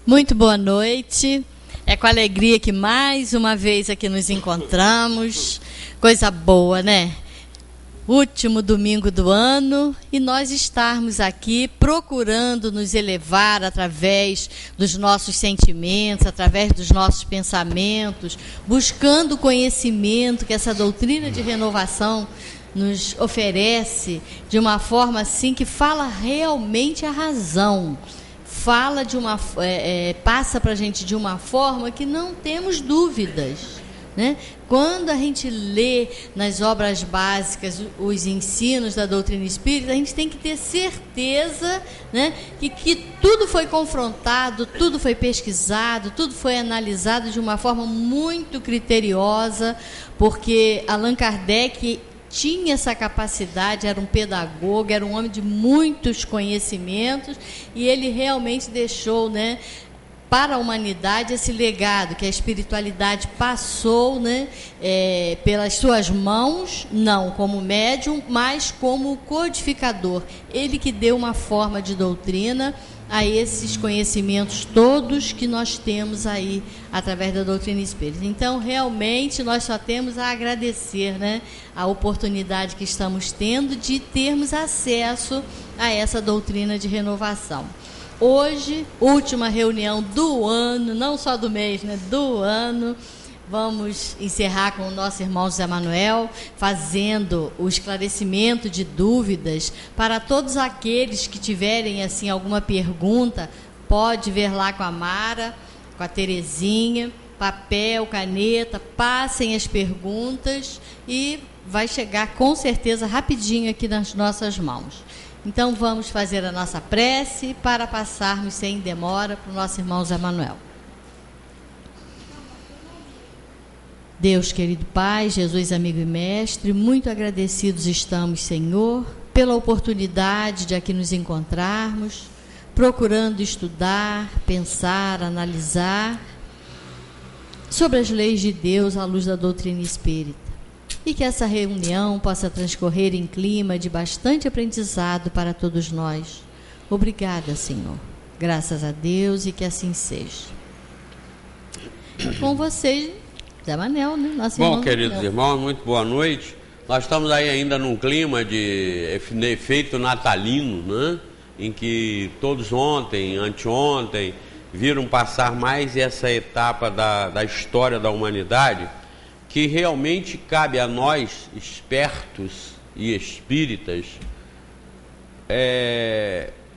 Muito boa noite. É com alegria que mais uma vez aqui nos encontramos. Coisa boa, né? Último domingo do ano e nós estarmos aqui procurando nos elevar através dos nossos sentimentos, através dos nossos pensamentos, buscando o conhecimento que essa doutrina de renovação nos oferece de uma forma assim que fala realmente a razão. Fala de uma, passa para a gente de uma forma que não temos dúvidas, né? Quando a gente lê nas obras básicas os ensinos da doutrina espírita, a gente tem que ter certeza, né, que tudo foi confrontado, tudo foi pesquisado, tudo foi analisado de uma forma muito criteriosa, porque Allan Kardec tinha essa capacidade, era um pedagogo, era um homem de muitos conhecimentos, e ele realmente deixou, né, para a humanidade esse legado que a espiritualidade passou, né, pelas suas mãos, não como médium, mas como codificador. Ele que deu uma forma de doutrina a esses conhecimentos todos que nós temos aí através da doutrina espírita. Então, realmente, nós só temos a agradecer, né, a oportunidade que estamos tendo de termos acesso a essa doutrina de renovação. Hoje, última reunião do ano, não só do mês, né, do ano. Vamos encerrar com o nosso irmão José Manuel, fazendo o esclarecimento de dúvidas para todos aqueles que tiverem assim alguma pergunta. Pode ver lá com a Mara, com a Terezinha, papel, caneta, passem as perguntas e vai chegar com certeza rapidinho aqui nas nossas mãos. Então vamos fazer a nossa prece para passarmos sem demora para o nosso irmão José Manuel. Deus, querido Pai, Jesus, amigo e mestre, muito agradecidos estamos, Senhor, pela oportunidade de aqui nos encontrarmos, procurando estudar, pensar, analisar sobre as leis de Deus à luz da doutrina espírita. E que essa reunião possa transcorrer em clima de bastante aprendizado para todos nós. Obrigada, Senhor. Graças a Deus e que assim seja. E com vocês, Zé Manel, né? Nosso Bom, queridos irmãos, muito boa noite. Nós estamos aí ainda num clima de efeito natalino, né? Em que todos ontem, anteontem, viram passar mais essa etapa da história da humanidade, que realmente cabe a nós, espertos e espíritas,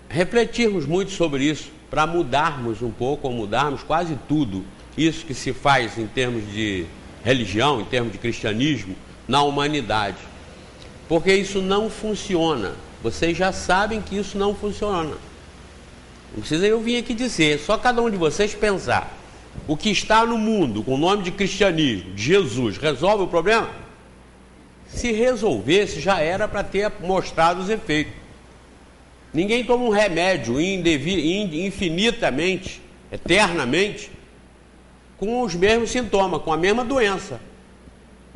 refletirmos muito sobre isso, para mudarmos um pouco, ou mudarmos quase tudo, isso que se faz em termos de religião, em termos de cristianismo, na humanidade. Porque isso não funciona. Vocês já sabem que isso não funciona. Não precisa eu vir aqui dizer, só cada um de vocês pensar. O que está no mundo com o nome de cristianismo, de Jesus, resolve o problema? Se resolvesse, já era para ter mostrado os efeitos. Ninguém toma um remédio infinitamente, eternamente, com os mesmos sintomas, com a mesma doença.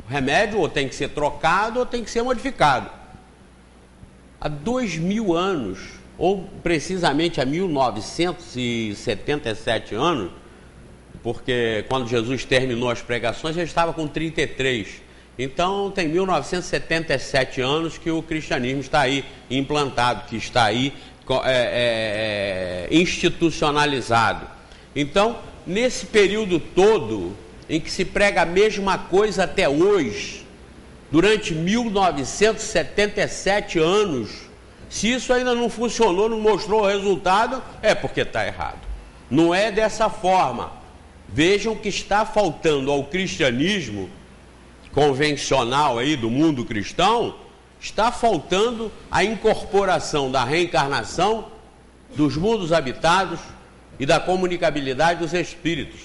O remédio ou tem que ser trocado ou tem que ser modificado. Há 2000 anos, ou precisamente há 1977 anos, porque quando Jesus terminou as pregações, ele estava com 33. Então, tem 1977 anos que o cristianismo está aí implantado, que está aí institucionalizado. Então, nesse período todo, em que se prega a mesma coisa até hoje, durante 1977 anos, se isso ainda não funcionou, não mostrou o resultado, é porque está errado. Não é dessa forma. Vejam que está faltando ao cristianismo convencional aí do mundo cristão, está faltando a incorporação da reencarnação, dos mundos habitados e da comunicabilidade dos espíritos.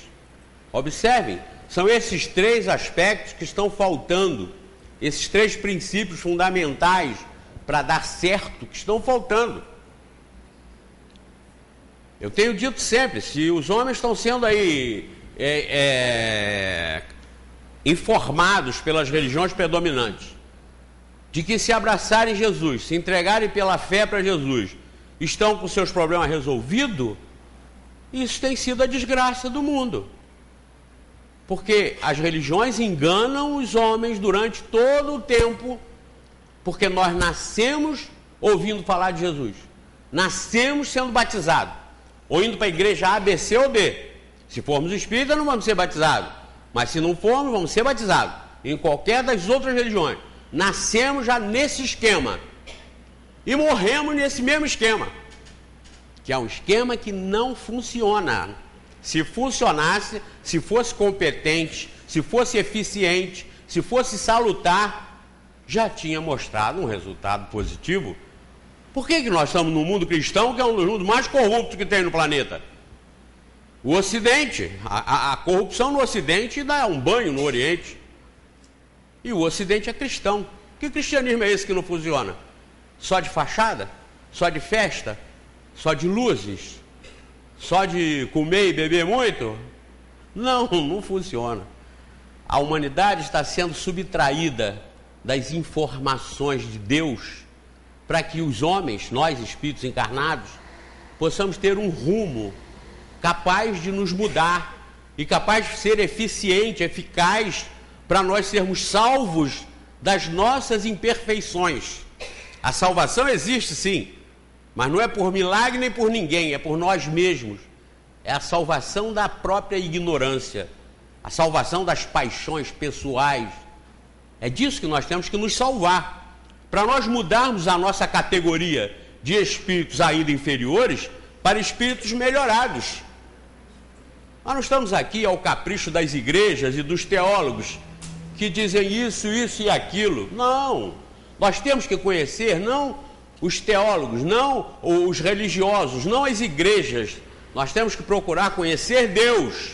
Observem, são esses três aspectos que estão faltando, esses três princípios fundamentais para dar certo que estão faltando. Eu tenho dito sempre, se os homens estão sendo aí informados pelas religiões predominantes de que se abraçarem Jesus, se entregarem pela fé para Jesus, estão com seus problemas resolvidos, Isso tem sido a desgraça do mundo. Porque as religiões enganam os homens durante todo o tempo, porque nós nascemos ouvindo falar de Jesus. Nascemos sendo batizados, ou indo para a igreja A, B, C ou D. Se formos espíritas, não vamos ser batizados. Mas se não formos, vamos ser batizados. Em qualquer das outras religiões. Nascemos já nesse esquema. E morremos nesse mesmo esquema. Que é um esquema que não funciona. Se funcionasse, se fosse competente, se fosse eficiente, se fosse salutar, já tinha mostrado um resultado positivo. Por que nós estamos no mundo cristão, que é um dos mundos mais corruptos que tem no planeta? O Ocidente, a corrupção no Ocidente dá um banho no Oriente. E o Ocidente é cristão. Que cristianismo é esse que não funciona? Só de fachada? Só de festa? Só de luzes? Só de comer e beber muito? Não, não funciona. A humanidade está sendo subtraída das informações de Deus para que os homens, nós espíritos encarnados, possamos ter um rumo capaz de nos mudar e capaz de ser eficiente, eficaz, para nós sermos salvos das nossas imperfeições. A salvação existe sim, mas não é por milagre nem por ninguém, é por nós mesmos. É a salvação da própria ignorância, a salvação das paixões pessoais. É disso que nós temos que nos salvar, para nós mudarmos a nossa categoria de espíritos ainda inferiores para espíritos melhorados. Nós não estamos aqui ao capricho das igrejas e dos teólogos que dizem isso e aquilo. Não, nós temos que conhecer não os teólogos, não os religiosos, não as igrejas. Nós temos que procurar conhecer Deus.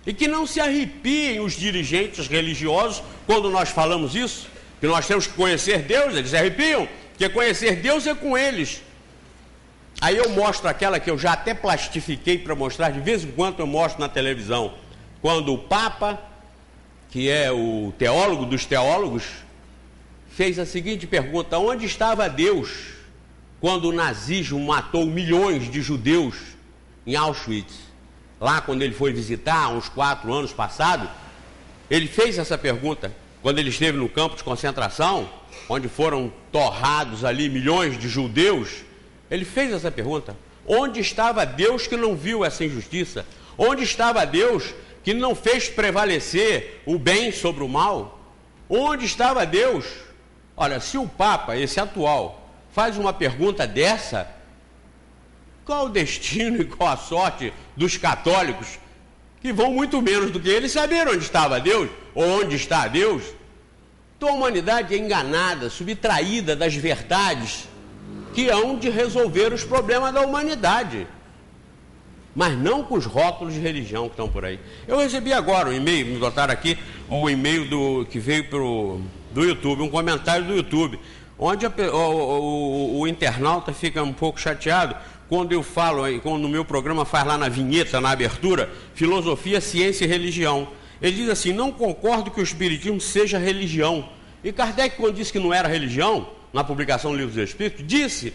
E que não se arrepiem os dirigentes religiosos quando nós falamos isso, que nós temos que conhecer Deus. Eles se arrepiam, porque conhecer Deus é com eles. Aí eu mostro aquela que eu já até plastifiquei para mostrar, de vez em quando eu mostro na televisão, quando o Papa, que é o teólogo dos teólogos, fez a seguinte pergunta: onde estava Deus quando o nazismo matou milhões de judeus em Auschwitz? Lá quando ele foi visitar, uns 4 anos passados, ele fez essa pergunta, quando ele esteve no campo de concentração, onde foram torrados ali milhões de judeus. Ele fez essa pergunta: onde estava Deus que não viu essa injustiça? Onde estava Deus que não fez prevalecer o bem sobre o mal? Onde estava Deus? Olha, se o Papa, esse atual, faz uma pergunta dessa, qual o destino e qual a sorte dos católicos, que vão muito menos do que eles saber onde estava Deus, ou onde está Deus? Então a humanidade é enganada, subtraída das verdades que hão de resolver os problemas da humanidade, mas não com os rótulos de religião que estão por aí. Eu recebi agora um e-mail, me botaram aqui um e-mail que veio do YouTube, um comentário do YouTube, onde o internauta fica um pouco chateado quando eu falo, quando no meu programa faz lá na vinheta, na abertura, filosofia, ciência e religião. Ele diz assim: não concordo que o espiritismo seja religião. E Kardec, quando disse que não era religião, na publicação do Livro dos Espíritos, disse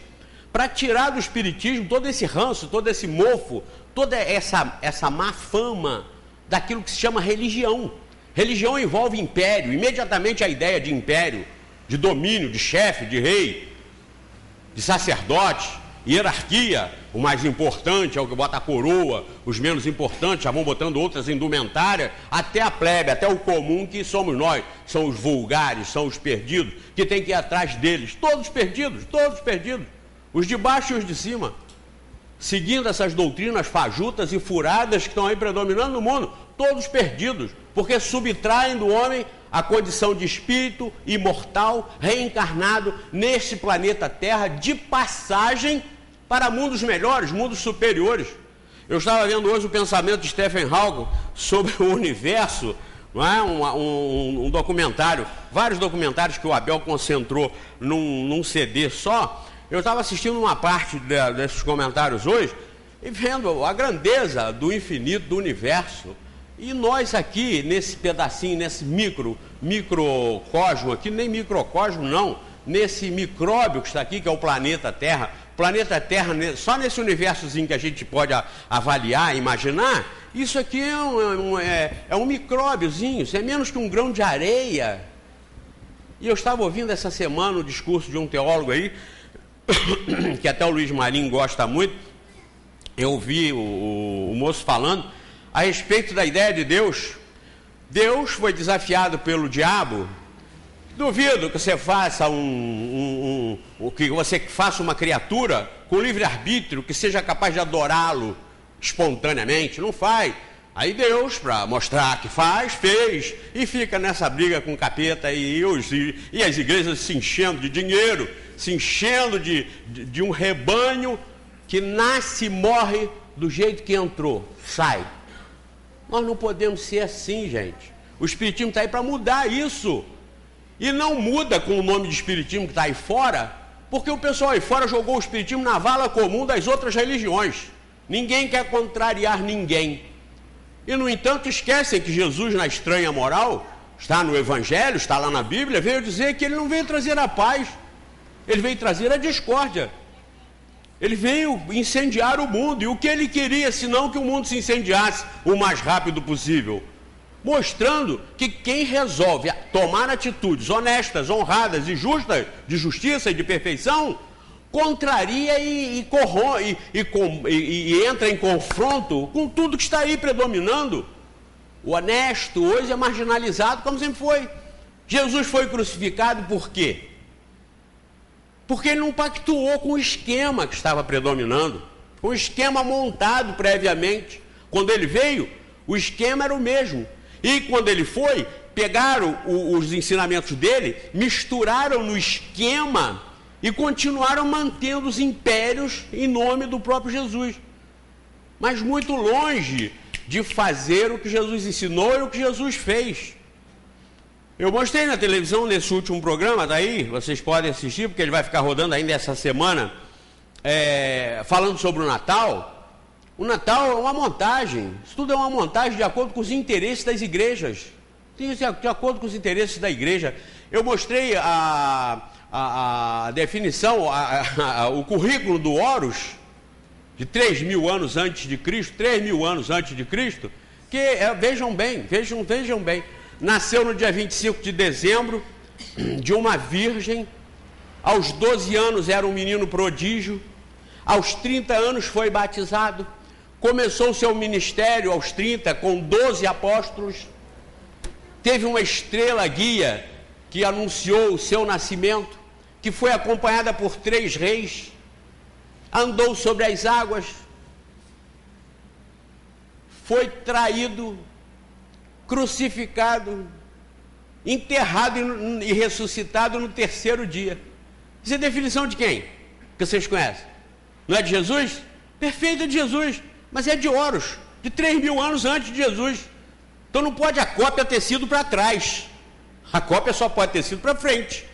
para tirar do espiritismo todo esse ranço, todo esse mofo, toda essa má fama daquilo que se chama religião. Religião envolve império, imediatamente a ideia de império, de domínio, de chefe, de rei, de sacerdote, hierarquia. O mais importante é o que bota a coroa, os menos importantes já vão botando outras indumentárias, até a plebe, até o comum, que somos nós, são os vulgares, são os perdidos, que tem que ir atrás deles, todos perdidos, os de baixo e os de cima, seguindo essas doutrinas fajutas e furadas que estão aí predominando no mundo, todos perdidos, porque subtraem do homem a condição de espírito imortal, reencarnado neste planeta Terra, de passagem para mundos melhores, mundos superiores. Eu estava vendo hoje o pensamento de Stephen Hawking sobre o universo, não é? Um documentário, vários documentários que o Abel concentrou num CD só. Eu estava assistindo uma parte desses comentários hoje e vendo a grandeza do infinito, do universo. E nós aqui, nesse pedacinho, nesse microcosmo aqui, nem microcosmo não, nesse micróbio que está aqui, que é o planeta Terra, planeta Terra, só nesse universozinho que a gente pode avaliar, imaginar, isso aqui é um micróbiozinho, isso é menos que um grão de areia. E eu estava ouvindo essa semana o discurso de um teólogo aí, que até o Luiz Marinho gosta muito. Eu ouvi o moço falando a respeito da ideia de Deus. Deus foi desafiado pelo diabo. Duvido que você faça que você faça uma criatura com livre-arbítrio que seja capaz de adorá-lo espontaneamente. Não faz. Aí Deus, para mostrar que fez, e fica nessa briga com o capeta e as igrejas se enchendo de dinheiro, se enchendo de um rebanho que nasce e morre do jeito que entrou, sai. Nós não podemos ser assim, gente. O Espiritismo está aí para mudar isso. E não muda com o nome de Espiritismo que está aí fora, porque o pessoal aí fora jogou o Espiritismo na vala comum das outras religiões. Ninguém quer contrariar ninguém. E, no entanto, esquecem que Jesus, na estranha moral, está no Evangelho, está lá na Bíblia, veio dizer que ele não veio trazer a paz, ele veio trazer a discórdia. Ele veio incendiar o mundo. E o que ele queria, senão que o mundo se incendiasse o mais rápido possível? Mostrando que quem resolve tomar atitudes honestas, honradas e justas, de justiça e de perfeição, contraria e entra em confronto com tudo que está aí predominando. O honesto hoje é marginalizado como sempre foi. Jesus foi crucificado por quê? Porque ele não pactuou com o esquema que estava predominando, com o esquema montado previamente. Quando ele veio, o esquema era o mesmo. E quando ele foi, pegaram os ensinamentos dele, misturaram no esquema e continuaram mantendo os impérios em nome do próprio Jesus. Mas muito longe de fazer o que Jesus ensinou e o que Jesus fez. Eu mostrei na televisão nesse último programa, daí vocês podem assistir, porque ele vai ficar rodando ainda essa semana, falando sobre o Natal. O Natal é uma montagem, isso tudo é uma montagem de acordo com os interesses das igrejas, de acordo com os interesses da igreja. Eu mostrei a definição, o currículo do Horus, de 3.000 anos antes de Cristo, 3.000 anos antes de Cristo, que, vejam bem, nasceu no dia 25 de dezembro, de uma virgem, aos 12 anos era um menino prodígio, aos 30 anos foi batizado, começou o seu ministério aos 30 com 12 apóstolos, teve uma estrela guia que anunciou o seu nascimento, que foi acompanhada por 3 reis, andou sobre as águas, foi traído, crucificado, enterrado e ressuscitado no 3º dia. Isso é definição de quem? Que vocês conhecem? Não é de Jesus? Perfeito, é de Jesus, mas é de Horus, de 3.000 anos antes de Jesus. Então não pode a cópia ter sido para trás, a cópia só pode ter sido para frente.